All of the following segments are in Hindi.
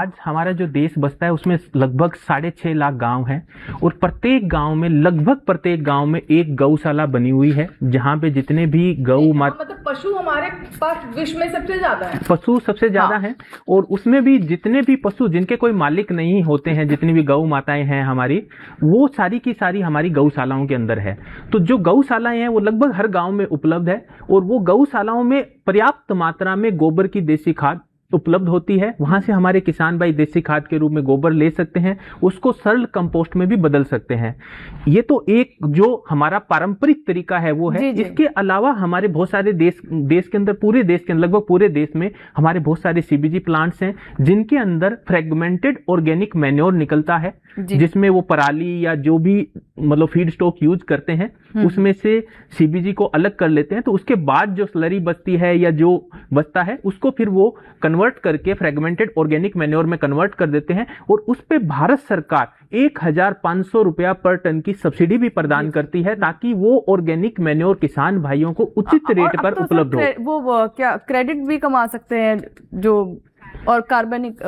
आज हमारा जो देश बसता है उसमें लगभग 6.5 लाख गांव हैं और प्रत्येक गांव में लगभग प्रत्येक गांव में एक गौशाला बनी हुई है, जहां पे जितने भी गौ माता मतलब पशु हमारे पास विश्व में सबसे ज्यादा है, पशु सबसे ज्यादा हैं और उसमें भी जितने भी पशु जिनके कोई मालिक नहीं होते हैं, जितनी भी गौ माताएं हैं हमारी, वो सारी की सारी हमारी गौशालाओं के अंदर है। तो जो गौशालाएं हैं वो लगभग हर गांव में उपलब्ध है और वो गौशालाओं में पर्याप्त मात्रा में गोबर की देसी खाद उपलब्ध होती है। वहां से हमारे किसान भाई देसी खाद के रूप में गोबर ले सकते हैं, उसको सरल कंपोस्ट में भी बदल सकते हैं। ये तो एक जो हमारा पारंपरिक तरीका है वो है। इसके अलावा हमारे बहुत सारे देश के अंदर, पूरे देश के अंदर, लगभग पूरे देश में हमारे बहुत सारे सीबीजी प्लांट्स हैं जिनके अंदर फ्रेगमेंटेड ऑर्गेनिक मैन्योर निकलता है, जिसमें वो पराली या जो भी मतलब फीड स्टॉक यूज करते हैं उसमें से सीबीजी को अलग कर लेते हैं। तो उसके बाद जो स्लरी बचती है या जो बचता है उसको फिर वो कन्वर्ट करके फ्रेगमेंटेड ऑर्गेनिक मैन्योर में कन्वर्ट कर देते हैं और उस पे भारत सरकार 1,500 रुपया पर टन की सब्सिडी भी प्रदान करती है ताकि वो ऑर्गेनिक मैन्योर किसान भाइयों को उचित रेट पर उपलब्ध हो। वो क्या क्रेडिट भी कमा सकते हैं जो, और कार्बनिक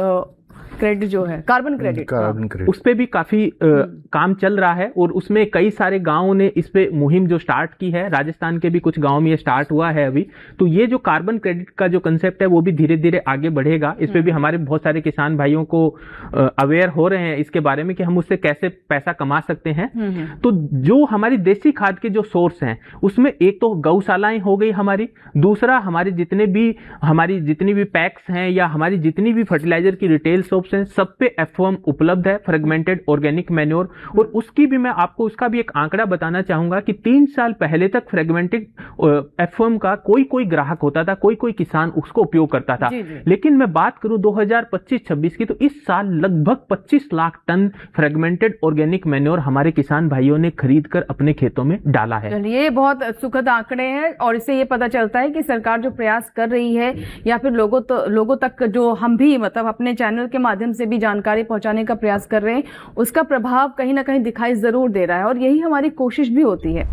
क्रेडिट जो है, कार्बन क्रेडिट, उस पे भी काफी काम चल रहा है और उसमें कई सारे गांवों ने इस पे मुहिम जो स्टार्ट की है। राजस्थान के भी कुछ गांव में ये स्टार्ट हुआ है अभी। तो ये जो कार्बन क्रेडिट का जो कंसेप्ट है वो भी धीरे धीरे आगे बढ़ेगा। इस पे भी हमारे बहुत सारे किसान भाइयों को अवेयर हो रहे हैं इसके बारे में कि हम उससे कैसे पैसा कमा सकते हैं। तो जो हमारी देसी खाद के जो सोर्स हैं उसमें एक तो गौशालाएं हो गई हमारी, दूसरा हमारी जितनी भी पैक्स हैं या हमारी जितनी भी फर्टिलाइजर की रिटेल शॉप्स हैं, सब पे एफओएम उपलब्ध है, फ्रेगमेंटेड ऑर्गेनिक मैन्योर। और उसकी भी मैं आपको उसका भी एक आंकड़ा बताना चाहूंगा कि 3 साल पहले तक फ्रेगमेंटेड एफओएम का कोई ग्राहक होता था, कोई किसान उसको उपयोग करता था। लेकिन मैं बात करूं 2025-26 की, तो इस साल लगभग 25 lakh ton fragmented organic manure हमारे किसान भाइयों ने खरीद कर अपने खेतों में डाला है। ये बहुत सुखद आंकड़े हैं और इससे ये पता चलता है कि सरकार जो प्रयास कर रही है या फिर लोगों तक जो हम भी मतलब अपने चैनल के माध्यम से भी जानकारी पहुंचाने का प्रयास कर रहे हैं, उसका प्रभाव कहीं ना कहीं दिखाई जरूर दे रहा है और यही हमारी कोशिश भी होती है।